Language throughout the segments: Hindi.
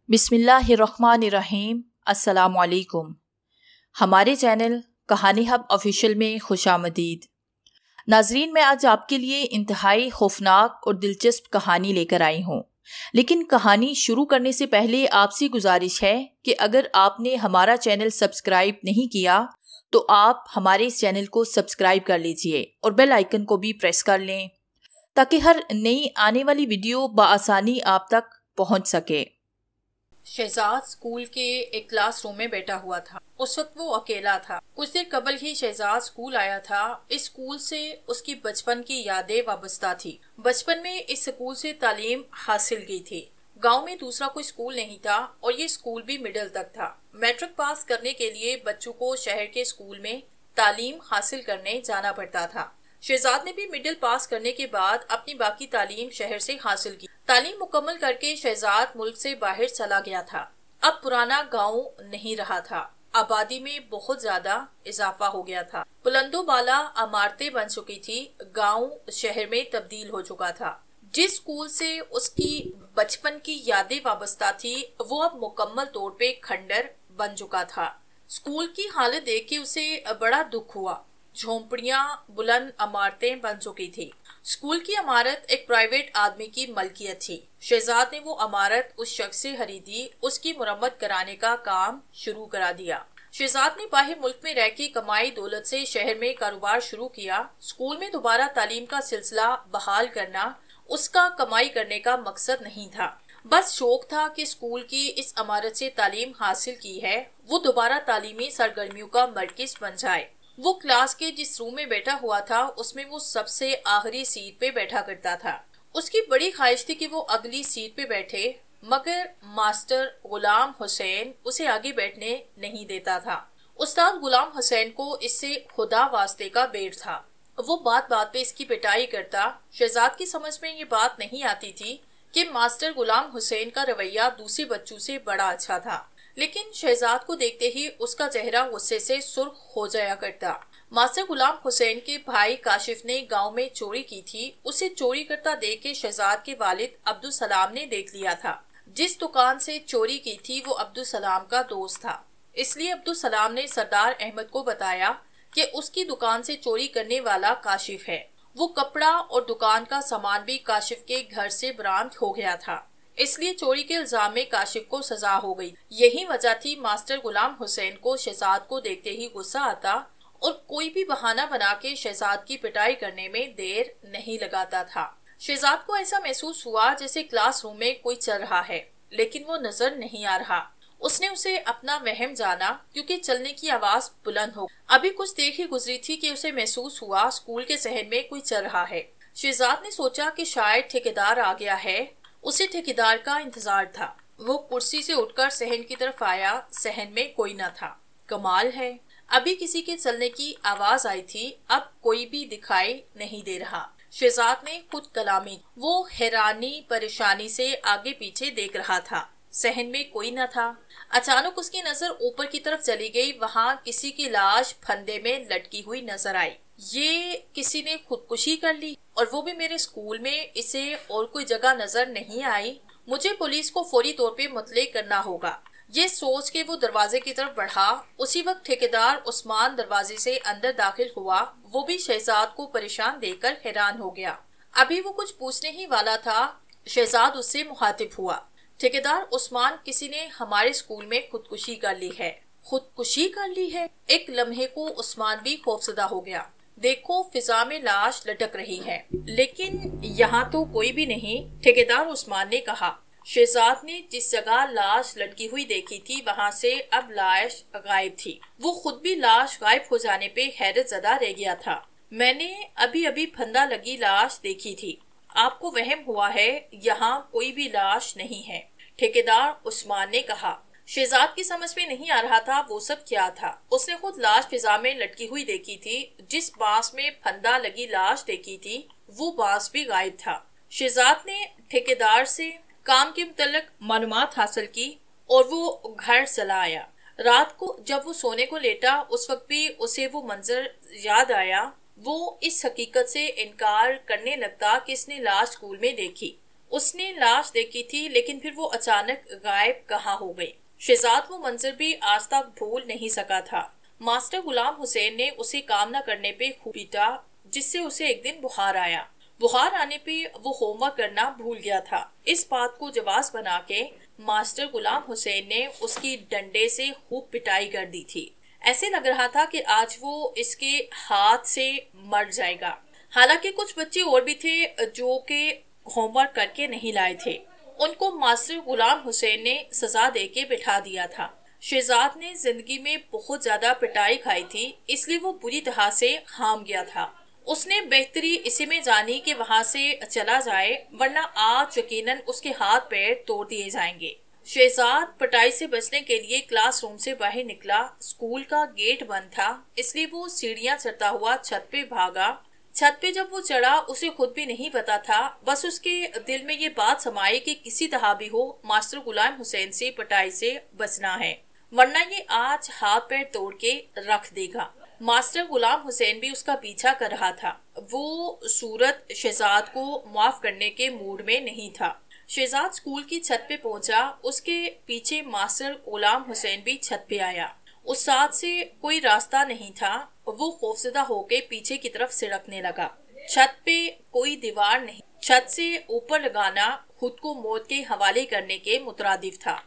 बिस्मिल्लाहिर्रहमानिर्रहीम। अस्सलामुअलैकुम। हमारे चैनल कहानी हब ऑफिशियल में खुशामदीद। नाजरीन, मैं आज आपके लिए इंतहाई खौफनाक और दिलचस्प कहानी लेकर आई हूँ। लेकिन कहानी शुरू करने से पहले आपसे गुजारिश है कि अगर आपने हमारा चैनल सब्सक्राइब नहीं किया तो आप हमारे इस चैनल को सब्सक्राइब कर लीजिए और बेल आइकन को भी प्रेस कर लें ताकि हर नई आने वाली वीडियो बआसानी आप तक पहुँच सके। शहजाद स्कूल के एक क्लासरूम में बैठा हुआ था। उस वक्त वो अकेला था। कुछ देर कबल ही शहजाद स्कूल आया था। इस स्कूल से उसकी बचपन की यादें वाबस्ता थी। बचपन में इस स्कूल से तालीम हासिल की थी। गांव में दूसरा कोई स्कूल नहीं था और ये स्कूल भी मिडिल तक था। मैट्रिक पास करने के लिए बच्चों को शहर के स्कूल में तालीम हासिल करने जाना पड़ता था। शहजाद ने भी मिडिल पास करने के बाद अपनी बाकी तालीम शहर से हासिल की। तालीम मुकम्मल करके शहजाद मुल्क से बाहर चला गया था। अब पुराना गांव नहीं रहा था। आबादी में बहुत ज्यादा इजाफा हो गया था। बुलंदो बाला इमारतें बन चुकी थी। गांव शहर में तब्दील हो चुका था। जिस स्कूल से उसकी बचपन की यादें वाबस्ता थी वो अब मुकम्मल तौर पे खंडर बन चुका था। स्कूल की हालत देख के उसे बड़ा दुख हुआ। झोंपड़ियां, बुलंद इमारतें बन चुकी थी। स्कूल की इमारत एक प्राइवेट आदमी की मलकियत थी। शहजाद ने वो इमारत उस शख्स से खरीदी। उसकी मुरम्मत कराने का काम शुरू करा दिया। शहजाद ने बाहर मुल्क में रह के कमाई दौलत से शहर में कारोबार शुरू किया। स्कूल में दोबारा तालीम का सिलसिला बहाल करना उसका कमाई करने का मकसद नहीं था। बस शौक था कि स्कूल की इस इमारत से तालीम हासिल की है वो दोबारा तालीमी सरगर्मियों का मरकज बन जाए। वो क्लास के जिस रूम में बैठा हुआ था उसमें वो सबसे आखिरी सीट पे बैठा करता था। उसकी बड़ी ख्वाहिश थी कि वो अगली सीट पे बैठे, मगर मास्टर गुलाम हुसैन उसे आगे बैठने नहीं देता था। उस्ताद गुलाम हुसैन को इससे खुदा वास्ते का बेर था। वो बात बात पे इसकी पिटाई करता। शहजाद की समझ में ये बात नहीं आती थी कि मास्टर गुलाम हुसैन का रवैया दूसरे बच्चों से बड़ा अच्छा था। लेकिन शहजाद को देखते ही उसका चेहरा गुस्से से सुर्ख हो जाया करता। मास्टर गुलाम हुसैन के भाई काशिफ ने गांव में चोरी की थी। उसे चोरी करता देख के शहजाद के वालिद अब्दुल सलाम ने देख लिया था। जिस दुकान से चोरी की थी वो अब्दुल सलाम का दोस्त था। इसलिए अब्दुल सलाम ने सरदार अहमद को बताया कि उसकी दुकान से चोरी करने वाला काशिफ है। वो कपड़ा और दुकान का सामान भी काशिफ के घर से बरामद हो गया था। इसलिए चोरी के इल्जाम में काशिफ को सजा हो गई। यही वजह थी मास्टर गुलाम हुसैन को शहजाद को देखते ही गुस्सा आता और कोई भी बहाना बना के शहजाद की पिटाई करने में देर नहीं लगाता था। शहजाद को ऐसा महसूस हुआ जैसे क्लासरूम में कोई चल रहा है लेकिन वो नजर नहीं आ रहा। उसने उसे अपना वहम जाना क्योंकि चलने की आवाज बुलंद हो। अभी कुछ देर ही गुजरी थी कि उसे महसूस हुआ स्कूल के सहन में कोई चल रहा है। शहजाद ने सोचा कि शायद ठेकेदार आ गया है। उसे ठेकेदार का इंतजार था। वो कुर्सी से उठकर सहन की तरफ आया। सहन में कोई न था। कमाल है, अभी किसी के चलने की आवाज आई थी, अब कोई भी दिखाई नहीं दे रहा। शहजाद ने खुद कलामी। वो हैरानी परेशानी से आगे पीछे देख रहा था। सहन में कोई न था। अचानक उसकी नजर ऊपर की तरफ चली गई। वहां किसी की लाश फंदे में लटकी हुई नजर आई। ये किसी ने खुदकुशी कर ली और वो भी मेरे स्कूल में। इसे और कोई जगह नजर नहीं आई। मुझे पुलिस को फौरी तौर पे मुतले करना होगा। ये सोच के वो दरवाजे की तरफ बढ़ा। उसी वक्त ठेकेदार उस्मान दरवाजे से अंदर दाखिल हुआ। वो भी शहजाद को परेशान देखकर हैरान हो गया। अभी वो कुछ पूछने ही वाला था, शहजाद उससे मुखातिब हुआ। ठेकेदार उस्मान, किसी ने हमारे स्कूल में खुदकुशी कर ली है। खुदकुशी कर ली है? एक लम्हे को उस्मान भी खौफजदा हो गया। देखो, फिजा में लाश लटक रही है लेकिन यहाँ तो कोई भी नहीं, ठेकेदार उस्मान ने कहा। शहजाद ने जिस जगह लाश लटकी हुई देखी थी वहाँ से अब लाश गायब थी। वो खुद भी लाश गायब हो जाने पे हैरत ज़दा रह गया था। मैंने अभी अभी फंदा लगी लाश देखी थी। आपको वहम हुआ है, यहाँ कोई भी लाश नहीं है, ठेकेदार उस्मान ने कहा। शहजाद की समझ में नहीं आ रहा था वो सब क्या था। उसने खुद लाश फिजा में लटकी हुई देखी थी। जिस बांस में फंदा लगी लाश देखी थी वो बांस भी गायब था। शहजाद ने ठेकेदार से काम के मुतल्लिक मालूमात हासिल की और वो घर चला आया। रात को जब वो सोने को लेटा उस वक्त भी उसे वो मंजर याद आया। वो इस हकीकत से इनकार करने लगता कि इसने लाश स्कूल में देखी। उसने लाश देखी थी, लेकिन फिर वो अचानक गायब कहाँ हो गई। शहजाद वो मंजर भी आज तक भूल नहीं सका था। मास्टर गुलाम हुसैन ने उसे काम न करने पे खूब पीटा, जिससे उसे एक दिन बुखार आया। बुखार आने पे वो होमवर्क करना भूल गया था। इस बात को जवाब बना के मास्टर गुलाम हुसैन ने उसकी डंडे से खूब पिटाई कर दी थी। ऐसे लग रहा था कि आज वो इसके हाथ से मर जाएगा। हालांकि कुछ बच्चे और भी थे जो के होमवर्क करके नहीं लाए थे। उनको मास्टर गुलाम हुसैन ने सजा देके बिठा दिया था। शहजाद ने जिंदगी में बहुत ज्यादा पिटाई खाई थी, इसलिए वो बुरी तरह से हाम गया था। उसने बेहतरी इसी में जानी कि वहां से चला जाए, वरना आज यकीनन उसके हाथ पैर तोड़ दिए जाएंगे। शहजाद पिटाई से बचने के लिए क्लासरूम से बाहर निकला। स्कूल का गेट बंद था, इसलिए वो सीढ़ियां चढ़ता हुआ छत पे भागा। छत पे जब वो चढ़ा, उसे खुद भी नहीं पता था, बस उसके दिल में ये बात समाई कि किसी तरह भी हो मास्टर गुलाम हुसैन से पिटाई से बचना है, वरना ये आज हाथ पैर तोड़ के रख देगा। मास्टर गुलाम हुसैन भी उसका पीछा कर रहा था। वो सूरत शहजाद को माफ करने के मूड में नहीं था। शहजाद स्कूल की छत पे पहुंचा। उसके पीछे मास्टर गुलाम हुसैन भी छत पे आया। उस साथ से कोई रास्ता नहीं था। वो खौफजदा होके पीछे की तरफ सिड़कने लगा। छत पे कोई दीवार नहीं। छत से ऊपर लगाना खुद को मौत के हवाले करने के मुतरादिफ था।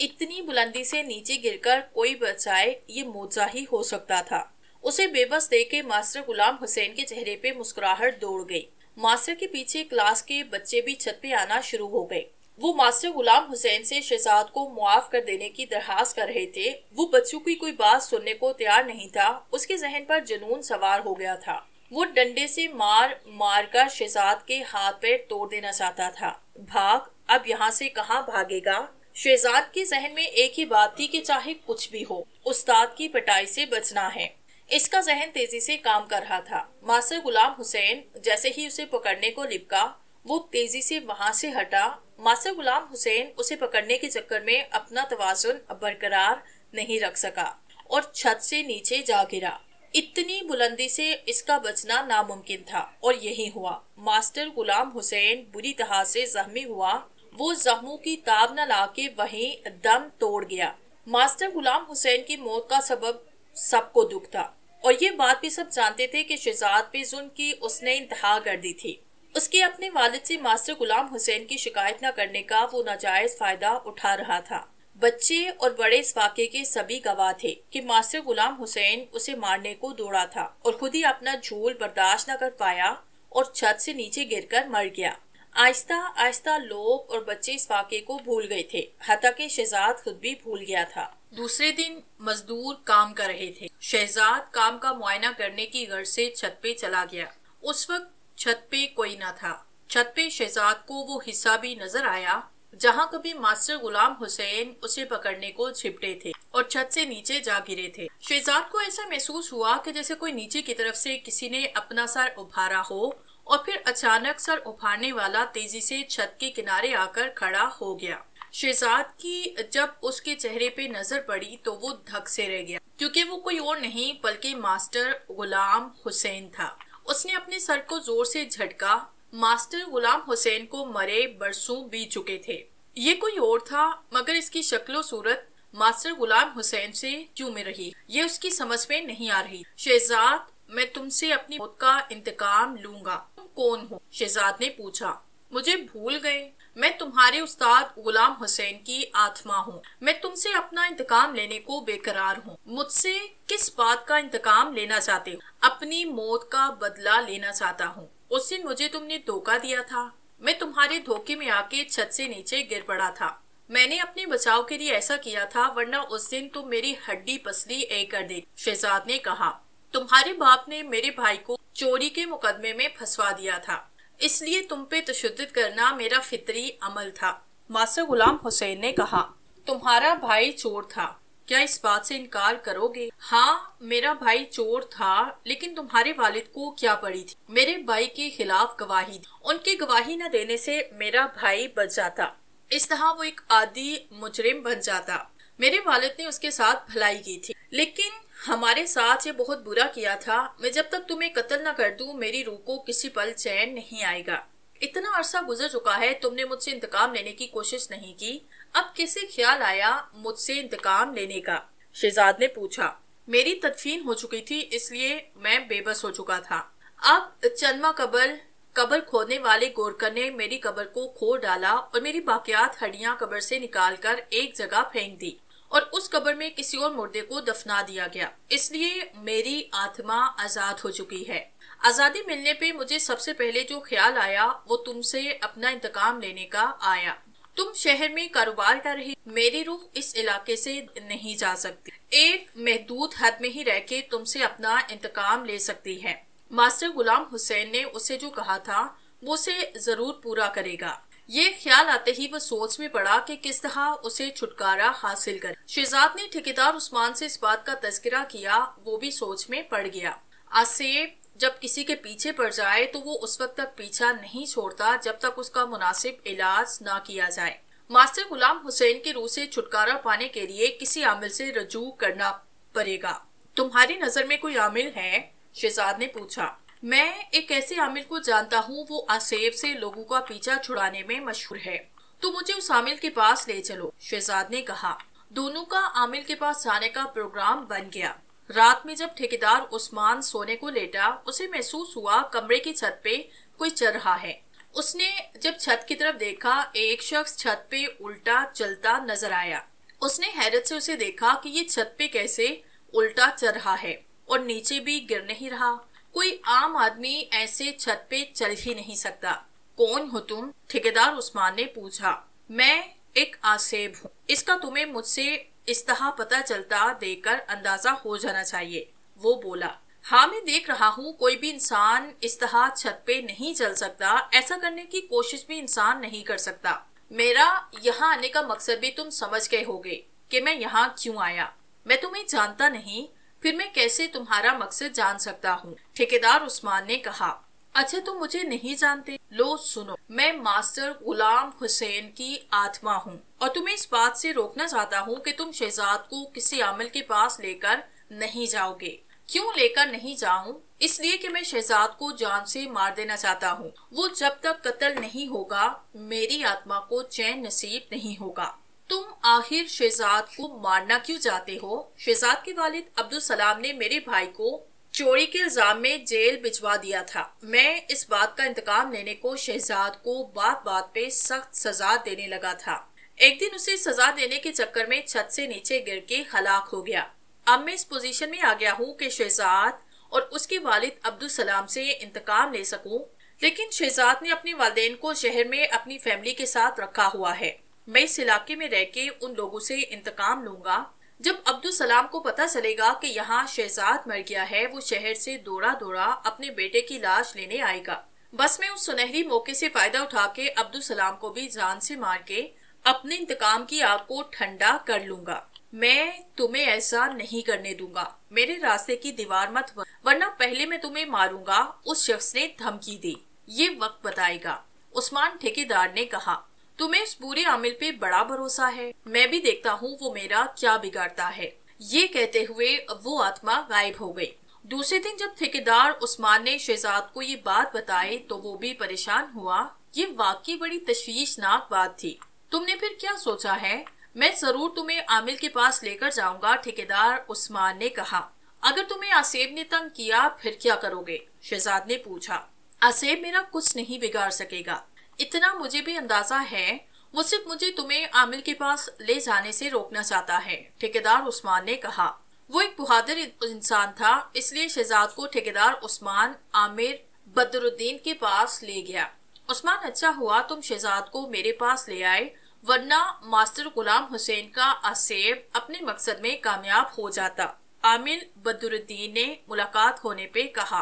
इतनी बुलंदी से नीचे गिरकर कोई बचाए, ये मौजा ही हो सकता था। उसे बेबस देखे मास्टर गुलाम हुसैन के चेहरे पे मुस्कुराहट दौड़ गई। मास्टर के पीछे क्लास के बच्चे भी छत पे आना शुरू हो गए। वो मास्टर गुलाम हुसैन से शहजाद को मुआफ कर देने की दरखास्त कर रहे थे। वो बच्चों की कोई बात सुनने को तैयार नहीं था। उसके जहन पर जुनून सवार हो गया था। वो डंडे से मार मार कर शहजाद के हाथ पैर तोड़ देना चाहता था। भाग, अब यहाँ से कहाँ भागेगा। शहजाद के जहन में एक ही बात थी कि चाहे कुछ भी हो, उस्ताद की पिटाई से बचना है। इसका जहन तेजी से काम कर रहा था। मास्टर गुलाम हुसैन जैसे ही उसे पकड़ने को लिपका, वो तेजी से वहां से हटा। मास्टर गुलाम हुसैन उसे पकड़ने के चक्कर में अपना तवाज़ुन बरकरार नहीं रख सका और छत से नीचे जा गिरा। इतनी बुलंदी से इसका बचना नामुमकिन था, और यही हुआ। मास्टर गुलाम हुसैन बुरी तरह से जख्मी हुआ। वो जख्मों की ताब न लाके वहीं दम तोड़ गया। मास्टर गुलाम हुसैन की मौत का सबब सबको दुख था, और ये बात भी सब जानते थे कि शहजाद पे जुल्म की उसने इंतहा कर दी थी। उसके अपने वालिद से मास्टर गुलाम हुसैन की शिकायत न करने का वो नाजायज फायदा उठा रहा था। बच्चे और बड़े इस वाक़े के सभी गवाह थे कि मास्टर गुलाम हुसैन उसे मारने को दौड़ा था और खुद ही अपना झूल बर्दाश्त न कर पाया और छत से नीचे गिरकर मर गया। आहिस्ता आहिस्ता लोग और बच्चे इस वाक़े को भूल गए थे, हत्ता कि शहजाद खुद भी भूल गया था। दूसरे दिन मजदूर काम कर रहे थे। शहजाद काम का मुआयना करने की गर्ज से छत पे चला गया। उस वक्त छत पे कोई न था। छत पे शहजाद को वो हिस्सा भी नजर आया जहाँ कभी मास्टर गुलाम हुसैन उसे पकड़ने को छिपटे थे और छत से नीचे जा गिरे थे। शहजाद को ऐसा महसूस हुआ कि जैसे कोई नीचे की तरफ से किसी ने अपना सर उभारा हो, और फिर अचानक सर उभारने वाला तेजी से छत के किनारे आकर खड़ा हो गया। शहजाद की जब उसके चेहरे पे नजर पड़ी तो वो धक से रह गया, क्योंकि वो कोई और नहीं बल्कि मास्टर गुलाम हुसैन था। उसने अपने सर को जोर से झटका। मास्टर गुलाम हुसैन को मरे बरसों बीत चुके थे। ये कोई और था, मगर इसकी शक्लो सूरत मास्टर गुलाम हुसैन से क्यों मिल रही, ये उसकी समझ में नहीं आ रही। शहजाद, मैं तुमसे अपनी मौत का इंतकाम लूंगा। तुम कौन हो? शहजाद ने पूछा। मुझे भूल गए? मैं तुम्हारे उस्ताद गुलाम हुसैन की आत्मा हूँ। मैं तुमसे अपना इंतकाम लेने को बेकरार हूँ। मुझसे किस बात का इंतकाम लेना चाहते हो? अपनी मौत का बदला लेना चाहता हूँ। उस दिन मुझे तुमने धोखा दिया था। मैं तुम्हारे धोखे में आके छत से नीचे गिर पड़ा था। मैंने अपने बचाव के लिए ऐसा किया था, वरना उस दिन तुम मेरी हड्डी पसली एक कर दी। शहजाद ने कहा, तुम्हारे बाप ने मेरे भाई को चोरी के मुकदमे में फंसवा दिया था, इसलिए तुम पे तशद्दुद करना मेरा फितरी अमल था। मास्टर गुलाम हुसैन ने कहा, तुम्हारा भाई चोर था, क्या इस बात से इनकार करोगे? हाँ, मेरा भाई चोर था, लेकिन तुम्हारे वालिद को क्या पड़ी थी? मेरे भाई के खिलाफ गवाही दी। उनकी गवाही न देने से मेरा भाई बच जाता। इस तरह वो एक आदी मुजरिम बन जाता। मेरे वालिद ने उसके साथ भलाई की थी, लेकिन हमारे साथ ये बहुत बुरा किया था। मैं जब तक तुम्हें कत्ल न कर दूं, मेरी रूह को किसी पल चैन नहीं आएगा। इतना अरसा गुजर चुका है, तुमने मुझसे इंतकाम लेने की कोशिश नहीं की, अब कैसे ख्याल आया मुझसे इंतकाम लेने का? शहजाद ने पूछा। मेरी तदफीन हो चुकी थी, इसलिए मैं बेबस हो चुका था। अब चंदमा कब्र खोदने वाले गोरकर ने मेरी कब्र को खोद डाला और मेरी बाकियात हड्डियां कब्र से निकालकर एक जगह फेंक दी और उस कब्र में किसी और मुर्दे को दफना दिया गया। इसलिए मेरी आत्मा आजाद हो चुकी है। आजादी मिलने पे मुझे सबसे पहले जो ख्याल आया वो तुमसे अपना इंतकाम लेने का आया। तुम शहर में कारोबार कर रही, मेरी रूह इस इलाके से नहीं जा सकती। एक महदूद हद में ही रह के तुमसे अपना इंतकाम ले सकती है। मास्टर गुलाम हुसैन ने उसे जो कहा था वो उसे जरूर पूरा करेगा। ये ख्याल आते ही वह सोच में पड़ा कि किस तरह उसे छुटकारा हासिल करे। शहजाद ने ठेकेदार उस्मान से इस बात का तज़किरा किया, वो भी सोच में पड़ गया। आसेब जब किसी के पीछे पड़ जाए तो वो उस वक्त तक पीछा नहीं छोड़ता जब तक उसका मुनासिब इलाज ना किया जाए। मास्टर गुलाम हुसैन की रूह से छुटकारा पाने के लिए किसी आमिल से रजू करना पड़ेगा। तुम्हारी नजर में कोई आमिल है? शहजाद ने पूछा। मैं एक ऐसे आमिल को जानता हूँ, वो आसेब से लोगों का पीछा छुड़ाने में मशहूर है। तो मुझे उस आमिल के पास ले चलो, शहजाद ने कहा। दोनों का आमिल के पास जाने का प्रोग्राम बन गया। रात में जब ठेकेदार उस्मान सोने को लेटा, उसे महसूस हुआ कमरे की छत पे कोई चल रहा है। उसने जब छत की तरफ देखा, एक शख्स छत पे उल्टा चलता नजर आया। उसने हैरत से उसे देखा कि ये छत पे कैसे उल्टा चल रहा है और नीचे भी गिर नहीं रहा। कोई आम आदमी ऐसे छत पे चल ही नहीं सकता। कौन हो तुम? ठेकेदार उस्मान ने पूछा। मैं एक आसेब हूँ। इसका तुम्हें मुझसे इस तरह पता चलता देखकर अंदाजा हो जाना चाहिए, वो बोला। हाँ, मैं देख रहा हूँ कोई भी इंसान इस तरह छत पे नहीं चल सकता। ऐसा करने की कोशिश भी इंसान नहीं कर सकता। मेरा यहाँ आने का मकसद भी तुम समझ गए होगे कि मैं यहाँ क्यों आया। मैं तुम्हें जानता नहीं, फिर मैं कैसे तुम्हारा मकसद जान सकता हूँ? ठेकेदार उस्मान ने कहा। अच्छा, तुम मुझे नहीं जानते? लो सुनो, मैं मास्टर गुलाम हुसैन की आत्मा हूँ और तुम्हें इस बात से रोकना चाहता हूँ कि तुम शहजाद को किसी आमिल के पास लेकर नहीं जाओगे। क्यों लेकर नहीं जाऊं? इसलिए कि मैं शहजाद को जान से मार देना चाहता हूँ। वो जब तक कत्ल नहीं होगा, मेरी आत्मा को चैन नसीब नहीं होगा। तुम आखिर शहजाद को मारना क्यों चाहते हो? शहजाद के वालिद अब्दुल सलाम ने मेरे भाई को चोरी के इल्जाम में जेल भिजवा दिया था। मैं इस बात का इंतकाम लेने को शहजाद को बात बात पे सख्त सजा देने लगा था। एक दिन उसे सजा देने के चक्कर में छत से नीचे गिर के हलाक हो गया। अब मैं इस पोजीशन में आ गया हूँ कि शहजाद और उसके वालिद अब्दुल सलाम से इंतकाम ले सकूं, लेकिन शहजाद ने अपने वालिदैन को शहर में अपनी फैमिली के साथ रखा हुआ है। मैं इस इलाके में रह के उन लोगों से इंतकाम लूंगा। जब अब्दुल सलाम को पता चलेगा कि यहाँ शहजाद मर गया है, वो शहर से दौड़ा दौड़ा अपने बेटे की लाश लेने आएगा। बस मैं उस सुनहरी मौके से फायदा उठा के अब्दुल सलाम को भी जान से मार के अपने इंतकाम की आग को ठंडा कर लूंगा। मैं तुम्हें ऐसा नहीं करने दूंगा। मेरे रास्ते की दीवार मत वरना पहले मैं तुम्हें मारूंगा, उस शख्स ने धमकी दी। ये वक्त बताएगा, उस्मान ठेकेदार ने कहा। तुम्हें इस बुरे आमिल पे बड़ा भरोसा है, मैं भी देखता हूँ वो मेरा क्या बिगाड़ता है। ये कहते हुए वो आत्मा गायब हो गई। दूसरे दिन जब ठेकेदार उस्मान ने शहजाद को ये बात बताई तो वो भी परेशान हुआ। ये वाकई बड़ी तशवीशनाक बात थी। तुमने फिर क्या सोचा है? मैं जरूर तुम्हें आमिल के पास लेकर जाऊंगा, ठेकेदार उस्मान ने कहा। अगर तुम्हें आसेब ने तंग किया फिर क्या करोगे? शहजाद ने पूछा। आसेब मेरा कुछ नहीं बिगाड़ सकेगा, इतना मुझे भी अंदाजा है। वो सिर्फ मुझे तुम्हें आमिल के पास ले जाने से रोकना चाहता है, ठेकेदार उस्मान ने कहा। वो एक बहादुर इंसान था, इसलिए शहजाद को ठेकेदार उस्मान आमिर बदरुद्दीन के पास ले गया। उस्मान, अच्छा हुआ तुम शहजाद को मेरे पास ले आए, वरना मास्टर गुलाम हुसैन का आसेब अपने मकसद में कामयाब हो जाता। आमिर बदरुद्दीन ने मुलाकात होने पे कहा।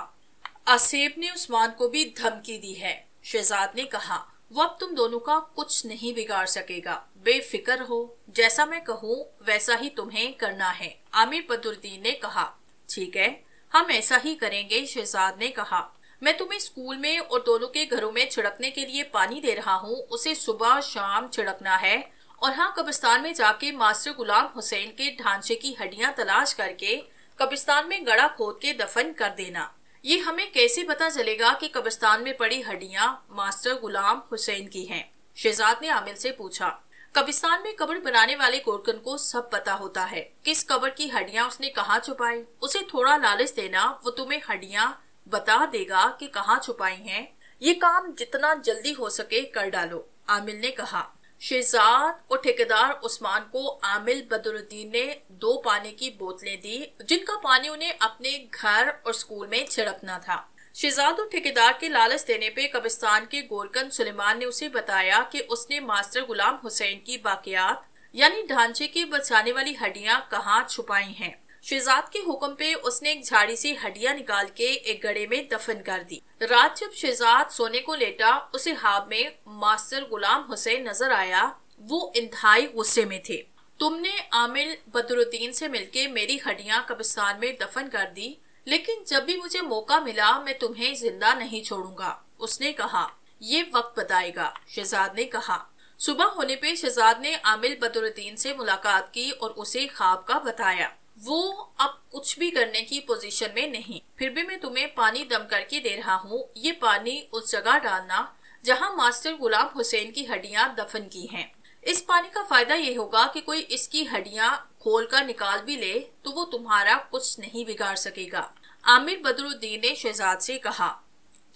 आसेब ने उस्मान को भी धमकी दी है, शहजाद ने कहा। वो अब तुम दोनों का कुछ नहीं बिगाड़ सकेगा, बेफिक्र हो। जैसा मैं कहूँ वैसा ही तुम्हें करना है, आमिर बदरुद्दीन ने कहा। ठीक है, हम ऐसा ही करेंगे, शहजाद ने कहा। मैं तुम्हें स्कूल में और दोनों के घरों में छिड़कने के लिए पानी दे रहा हूँ, उसे सुबह शाम छिड़कना है। और हाँ, कब्रिस्तान में जाके मास्टर गुलाम हुसैन के ढांचे की हड्डियां तलाश करके कब्रिस्तान में गड़ा खोद के दफन कर देना। ये हमें कैसे पता चलेगा कि कब्रिस्तान में पड़ी हड्डियां मास्टर गुलाम हुसैन की हैं? शहजाद ने आमिल से पूछा। कब्रिस्तान में कब्र बनाने वाले गोरकन को सब पता होता है। किस कब्र की हड्डियां उसने कहाँ छुपाई। उसे थोड़ा लालच देना, वो तुम्हें हड्डियां बता देगा कि कहाँ छुपाई हैं। ये काम जितना जल्दी हो सके कर डालो, आमिल ने कहा। शहजाद और ठेकेदार उस्मान को आमिल बदरुद्दीन ने 2 पानी की बोतलें दी, जिनका पानी उन्हें अपने घर और स्कूल में छिड़कना था। शहजाद और ठेकेदार के लालच देने पे कब्रिस्तान के गोरकन सुलेमान ने उसे बताया कि उसने मास्टर गुलाम हुसैन की बाकियात यानी ढांचे की बचाने वाली हड्डियां कहाँ छुपाई हैं। शहजाद के हुक्म पे उसने एक झाड़ी से हड्डियां निकाल के एक गड्ढे में दफन कर दी। रात जब शहजाद सोने को लेटा, उसे ख्वाब में मास्टर गुलाम हुसैन नजर आया। वो इंतहाई गुस्से में थे। तुमने आमिल बदरुद्दीन से मिलके मेरी हड्डियां कब्रिस्तान में दफन कर दी, लेकिन जब भी मुझे मौका मिला मैं तुम्हें जिंदा नहीं छोड़ूंगा, उसने कहा। ये वक्त बताएगा, शहजाद ने कहा। सुबह होने पे शहजाद ने आमिल बदरुद्दीन से मुलाकात की और उसे ख्वाब का बताया। वो अब कुछ भी करने की पोजीशन में नहीं, फिर भी मैं तुम्हें पानी दम करके दे रहा हूँ। ये पानी उस जगह डालना जहाँ मास्टर गुलाम हुसैन की हड्डियां दफन की हैं। इस पानी का फायदा ये होगा कि कोई इसकी हड्डियां खोल कर निकाल भी ले तो वो तुम्हारा कुछ नहीं बिगाड़ सकेगा, आमिर बदरुद्दीन ने शहजाद से कहा।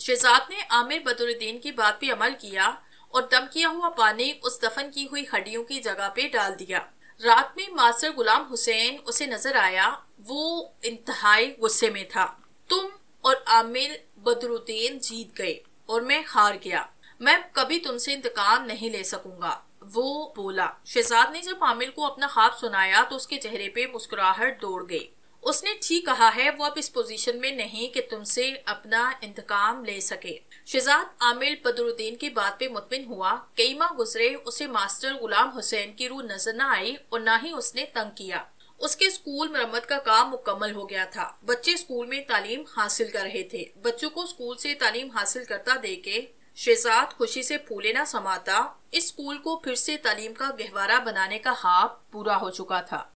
शहजाद ने आमिर बदरुद्दीन की बात पे अमल किया और दम किया हुआ पानी उस दफन की हुई हड्डियों की जगह पे डाल दिया। रात में मास्टर गुलाम हुसैन उसे नजर आया। वो इंतहाई गुस्से में था। तुम और आमिर बदरुद्दीन जीत गए और मैं हार गया। मैं कभी तुमसे इंतकाम नहीं ले सकूंगा, वो बोला। शहजाद ने जब आमिर को अपना ख्वाब सुनाया तो उसके चेहरे पे मुस्कुराहट दौड़ गई। उसने ठीक कहा है, वो अब इस पोजीशन में नहीं कि तुमसे अपना इंतकाम ले सके। शहजाद आमिर बदरुद्दीन की बात पे मुतमिन हुआ। कई माह गुजरे, उसे मास्टर गुलाम हुसैन की रूह नजर न आई और न ही उसने तंग किया। उसके स्कूल मरम्मत का काम मुकम्मल हो गया था। बच्चे स्कूल में तालीम हासिल कर रहे थे। बच्चों को स्कूल से तालीम हासिल करता देके शहजाद खुशी से फूले न समाता। इस स्कूल को फिर से तालीम का गहवारा बनाने का ख्वाब पूरा हो चुका था।